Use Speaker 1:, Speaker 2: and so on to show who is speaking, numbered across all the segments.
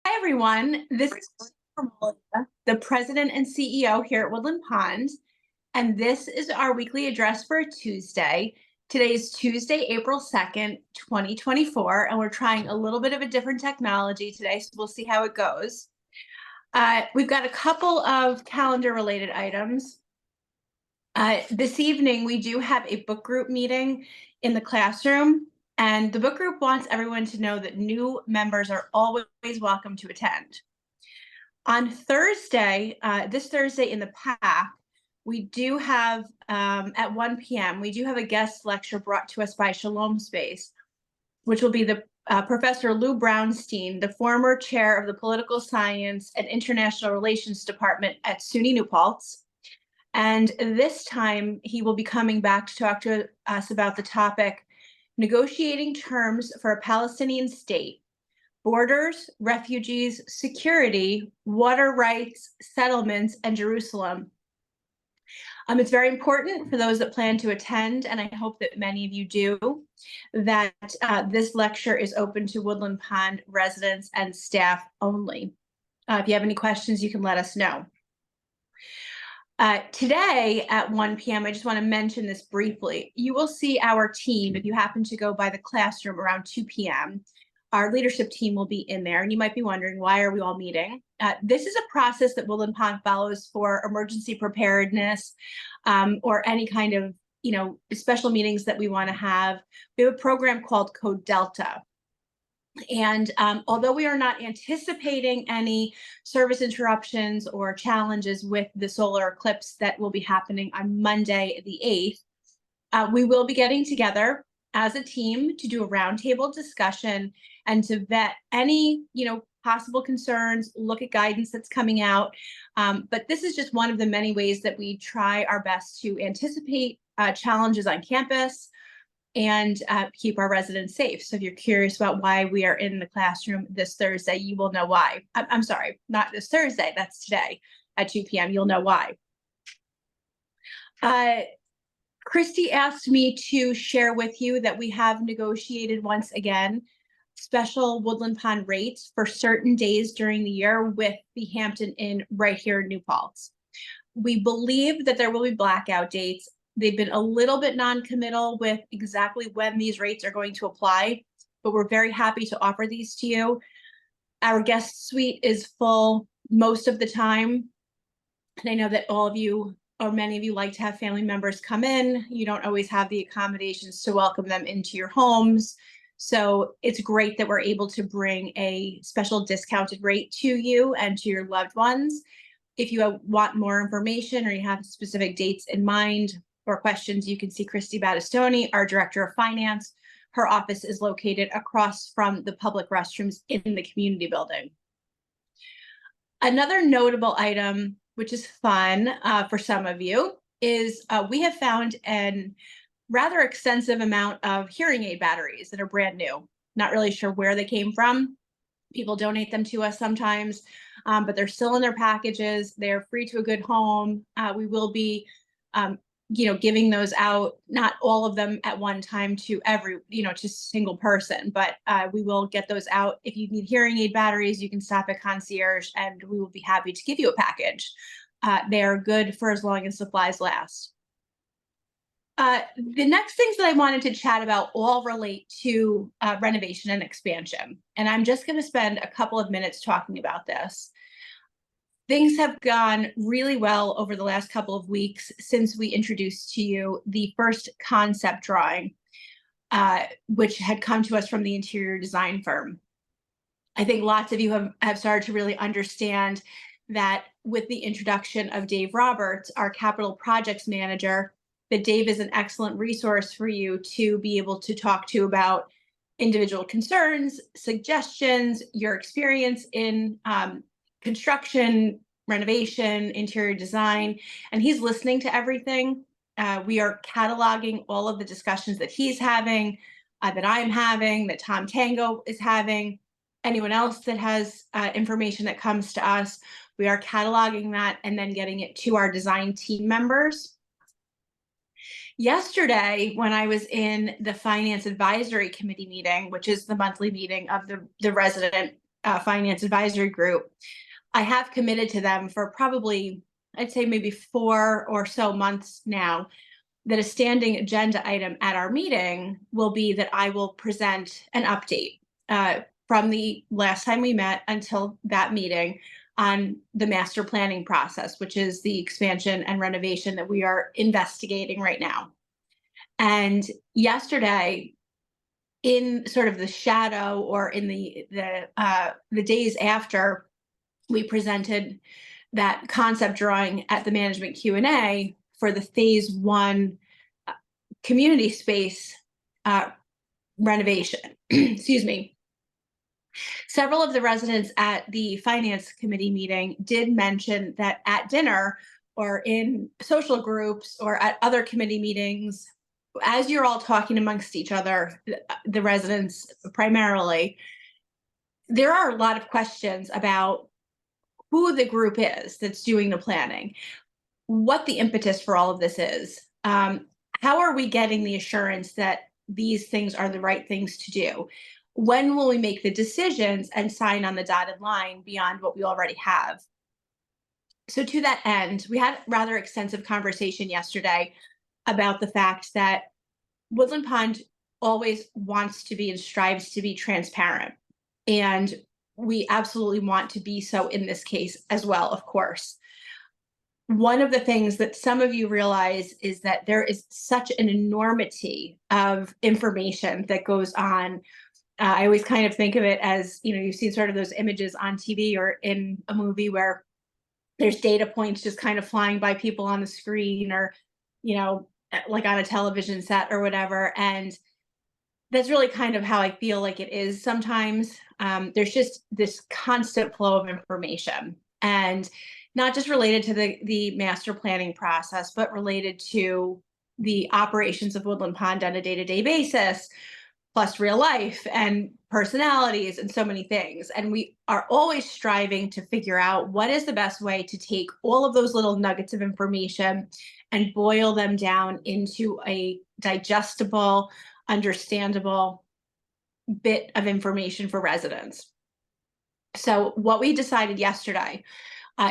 Speaker 1: Hi, everyone. This is Gramoglia, the president and CEO here at Woodland Pond, and this is our weekly address for Tuesday. Today is Tuesday, April 2nd, 2024, and we're trying a little bit of a different technology today, so we'll see how it goes. We've got a couple of calendar-related items. This evening, we do have a book group meeting in the classroom, and the book group wants everyone to know that new members are always welcome to attend. On Thursday, this Thursday in the PAC, we do have, at 1 p.m., we do have a guest lecture brought to us by Shalom Space, which will be the Professor Lou Brownstein, the former chair of the Political Science and International Relations Department at SUNY New Paltz. And this time, he will be coming back to talk to us about the topic, negotiating terms for a Palestinian state, borders, refugees, security, water rights, settlements, and Jerusalem. It's very important for those that plan to attend, and I hope that many of you do, that this lecture is open to Woodland Pond residents and staff only. If you have any questions, you can let us know. Today at 1 p.m., I just want to mention this briefly. You will see our team, if you happen to go by the classroom around 2 p.m., our leadership team will be in there, and you might be wondering, why are we all meeting? This is a process that Woodland Pond follows for emergency preparedness or any kind of, special meetings that we want to have. We have a program called Code Delta. And although we are not anticipating any service interruptions or challenges with the solar eclipse that will be happening on Monday, the 8th, we will be getting together as a team to do a roundtable discussion and to vet any, possible concerns, look at guidance that's coming out. But this is just one of the many ways that we try our best to anticipate challenges on campus and keep our residents safe. So if you're curious about why we are in the classroom this Thursday, you will know why. I'm sorry, not this Thursday, that's today at 2 p.m. You'll know why. Christy asked me to share with you that we have negotiated once again special Woodland Pond rates for certain days during the year with the Hampton Inn right here in New Paltz. We believe that there will be blackout dates. They've been a little bit non-committal with exactly when these rates are going to apply, but we're very happy to offer these to you. Our guest suite is full most of the time. And I know that all of you or many of you like to have family members come in. You don't always have the accommodations to welcome them into your homes. So it's great that we're able to bring a special discounted rate to you and to your loved ones. If you want more information or you have specific dates in mind or questions, you can see Christy Battistoni, our Director of Finance. Her office is located across from the public restrooms in the community building. Another notable item, which is fun for some of you, is we have found an rather extensive amount of hearing aid batteries that are brand new. Not really sure where they came from. People donate them to us sometimes, but they're still in their packages. They're free to a good home. We will be giving those out, not all of them at one time to every, to single person, but we will get those out. If you need hearing aid batteries, you can stop at Concierge and we will be happy to give you a package. They are good for as long as supplies last. The next things that I wanted to chat about all relate to renovation and expansion. And I'm just going to spend a couple of minutes talking about this. Things have gone really well over the last couple of weeks since we introduced to you the first concept drawing, which had come to us from the interior design firm. I think lots of you have started to really understand that with the introduction of Dave Roberts, our capital projects manager, that Dave is an excellent resource for you to be able to talk to about individual concerns, suggestions, your experience in construction, renovation, interior design, and he's listening to everything. We are cataloging all of the discussions that he's having, that I'm having, that Tom Tango is having, anyone else that has information that comes to us. We are cataloging that and then getting it to our design team members. Yesterday, when I was in the Finance Advisory Committee meeting, which is the monthly meeting of the resident Finance Advisory Group, I have committed to them for probably, I'd say maybe 4 or so months now, that a standing agenda item at our meeting will be that I will present an update from the last time we met until that meeting on the master planning process, which is the expansion and renovation that we are investigating right now. And yesterday, in sort of the shadow or in the days after we presented that concept drawing at the management Q&A for the phase 1 community space renovation, excuse me, several of the residents at the finance committee meeting did mention that at dinner or in social groups or at other committee meetings, as you're all talking amongst each other, the residents primarily, there are a lot of questions about who the group is that's doing the planning, what the impetus for all of this is. How are we getting the assurance that these things are the right things to do? When will we make the decisions and sign on the dotted line beyond what we already have? So to that end, we had rather extensive conversation yesterday about the fact that Woodland Pond always wants to be and strives to be transparent. And we absolutely want to be so in this case as well, of course. One of the things that some of you realize is that there is such an enormity of information that goes on. I always kind of think of it as, you've seen sort of those images on TV or in a movie where there's data points just kind of flying by people on the screen or, like on a television set or whatever. And that's really kind of how I feel like it is sometimes. There's just this constant flow of information, and not just related to the master planning process, but related to the operations of Woodland Pond on a day-to-day basis, plus real life and personalities and so many things. And we are always striving to figure out what is the best way to take all of those little nuggets of information and boil them down into a digestible, understandable bit of information for residents. So what we decided yesterday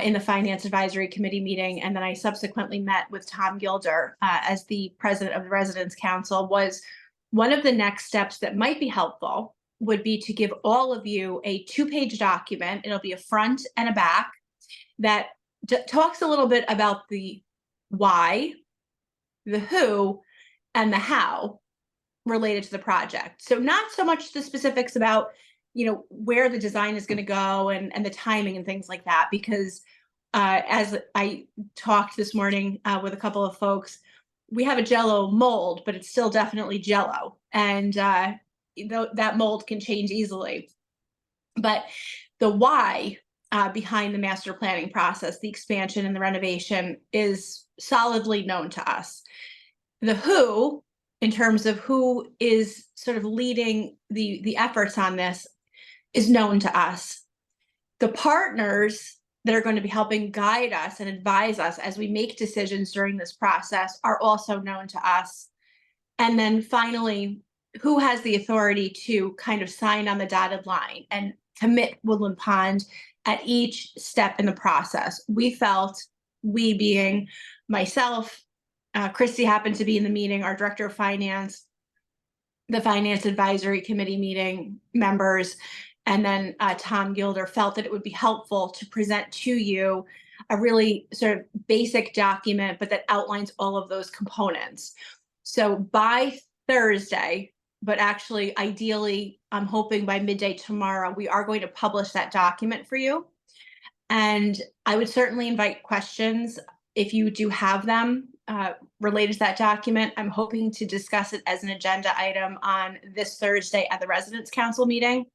Speaker 1: in the Finance Advisory Committee meeting, and then I subsequently met with Tom Gilder as the president of the Residents Council, was one of the next steps that might be helpful would be to give all of you a 2-page document. It'll be a front and a back that talks a little bit about the why, the who, and the how related to the project. So not so much the specifics about, where the design is going to go and the timing and things like that, because as I talked this morning with a couple of folks, we have a Jell-O mold, but it's still definitely Jell-O, and that mold can change easily. But the why behind the master planning process, the expansion and the renovation, is solidly known to us. The who, in terms of who is sort of leading the efforts on this, is known to us. The partners that are going to be helping guide us and advise us as we make decisions during this process are also known to us. And then finally, who has the authority to kind of sign on the dotted line and commit Woodland Pond at each step in the process. We felt, we being myself, Christy happened to be in the meeting, our director of finance, the Finance Advisory Committee meeting members, and then Tom Gilder, felt that it would be helpful to present to you a really sort of basic document, but that outlines all of those components. So by Thursday, but actually ideally, I'm hoping by midday tomorrow, we are going to publish that document for you. And I would certainly invite questions if you do have them related to that document. I'm hoping to discuss it as an agenda item on this Thursday at the Residents Council meeting.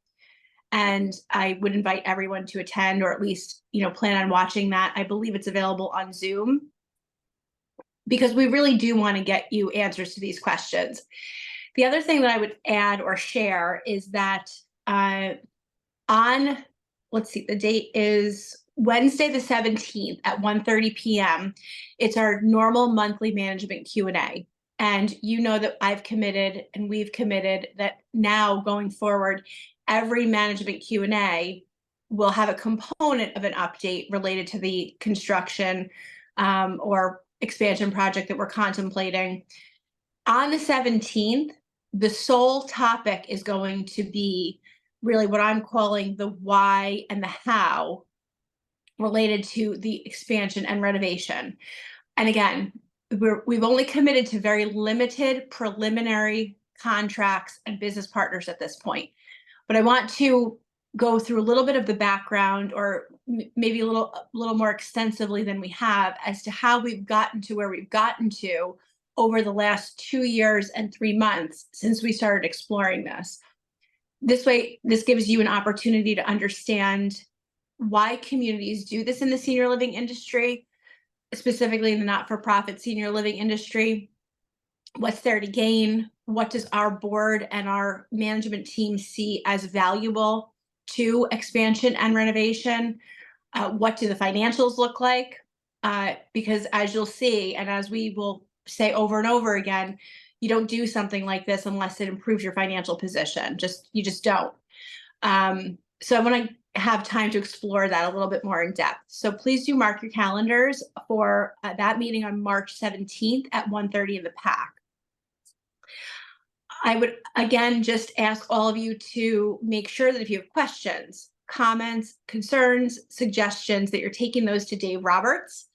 Speaker 1: And I would invite everyone to attend, or at least, plan on watching that. I believe it's available on Zoom, because we really do want to get you answers to these questions. The other thing that I would add or share is that on, let's see, the date is Wednesday the 17th at 1:30 p.m. It's our normal monthly management Q&A. And that I've committed and we've committed that now going forward, every management Q&A will have a component of an update related to the construction or expansion project that we're contemplating. On the 17th, the sole topic is going to be really what I'm calling the why and the how related to the expansion and renovation. And again, we've only committed to very limited preliminary contracts and business partners at this point. But I want to go through a little bit of the background, or maybe a little more extensively than we have, as to how we've gotten to where we've gotten to over the last 2 years and 3 months since we started exploring this. This way, this gives you an opportunity to understand why communities do this in the senior living industry, specifically in the not-for-profit senior living industry. What's there to gain? What does our board and our management team see as valuable to expansion and renovation? What do the financials look like? Because as you'll see, and as we will say over and over again, you don't do something like this unless it improves your financial position. You just don't. So I want to have time to explore that a little bit more in depth. So please do mark your calendars for that meeting on March 17th at 1:30 in the PAC. I would again just ask all of you to make sure that if you have questions, comments, concerns, suggestions, that you're taking those to Dave Roberts.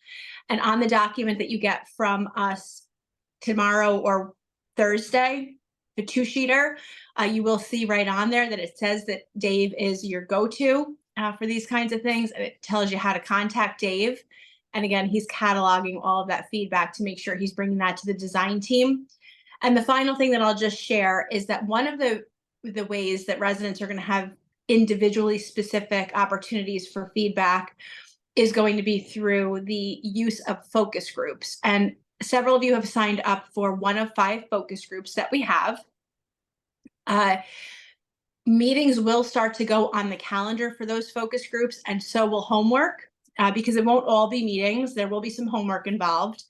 Speaker 1: And on the document that you get from us tomorrow or Thursday, the 2-sheeter, you will see right on there that it says that Dave is your go-to for these kinds of things. And it tells you how to contact Dave. And again, he's cataloging all of that feedback to make sure he's bringing that to the design team. And the final thing that I'll just share is that one of the ways that residents are going to have individually specific opportunities for feedback is going to be through the use of focus groups. And several of you have signed up for one of 5 focus groups that we have. Meetings will start to go on the calendar for those focus groups, and so will homework, because it won't all be meetings. There will be some homework involved.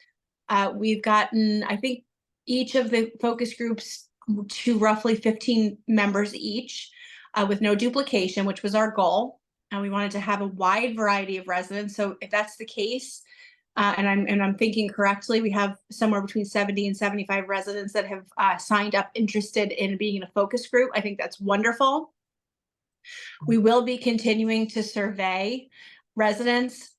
Speaker 1: We've gotten, I think, each of the focus groups to roughly 15 members each, with no duplication, which was our goal. And we wanted to have a wide variety of residents. So if that's the case, and I'm thinking correctly, we have somewhere between 70 and 75 residents that have signed up interested in being in a focus group. I think that's wonderful. We will be continuing to survey residents,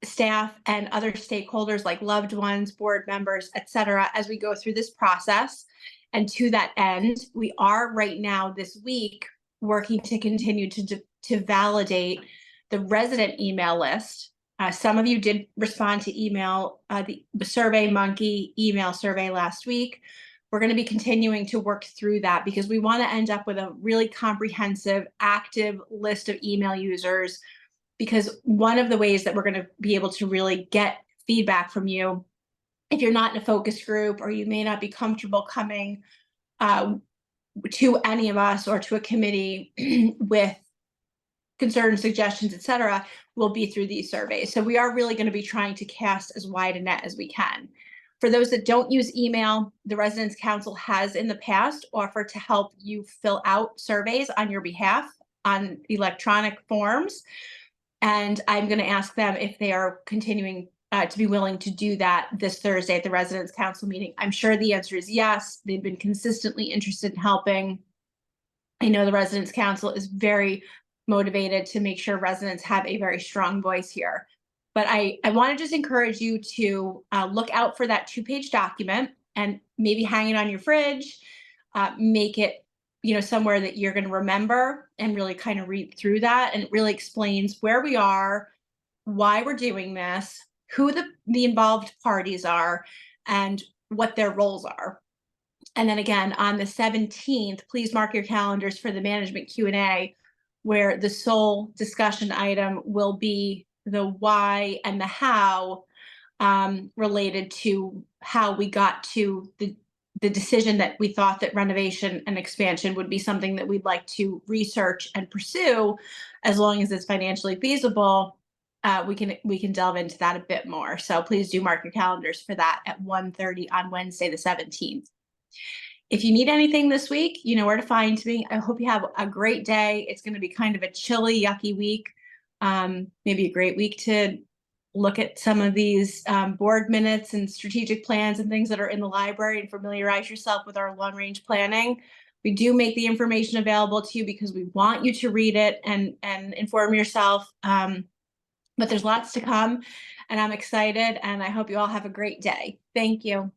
Speaker 1: staff, and other stakeholders like loved ones, board members, et cetera, as we go through this process. And to that end, we are right now this week working to continue to validate the resident email list. Some of you did respond to email, the Survey Monkey email survey last week. We're going to be continuing to work through that because we want to end up with a really comprehensive, active list of email users. Because one of the ways that we're going to be able to really get feedback from you, if you're not in a focus group or you may not be comfortable coming to any of us or to a committee with concerns, suggestions, et cetera, will be through these surveys. So we are really going to be trying to cast as wide a net as we can. For those that don't use email, the Residence Council has in the past offered to help you fill out surveys on your behalf on electronic forms. And I'm going to ask them if they are continuing to be willing to do that this Thursday at the Residence Council meeting. I'm sure the answer is yes. They've been consistently interested in helping. I know the Residence Council is very motivated to make sure residents have a very strong voice here. But I want to just encourage you to look out for that 2-page document and maybe hang it on your fridge, make it somewhere that you're going to remember and really kind of read through that. And it really explains where we are, why we're doing this, who the involved parties are, and what their roles are. And then again, on the 17th, please mark your calendars for the management Q&A, where the sole discussion item will be the why and the how, related to how we got to the decision that we thought that renovation and expansion would be something that we'd like to research and pursue, as long as it's financially feasible. We can delve into that a bit more. So please do mark your calendars for that at 1:30 on Wednesday, the 17th. If you need anything this week, you know where to find me. I hope you have a great day. It's going to be kind of a chilly, yucky week. Maybe a great week to look at some of these board minutes and strategic plans and things that are in the library and familiarize yourself with our long-range planning. We do make the information available to you because we want you to read it and inform yourself. But there's lots to come, and I'm excited, and I hope you all have a great day. Thank you.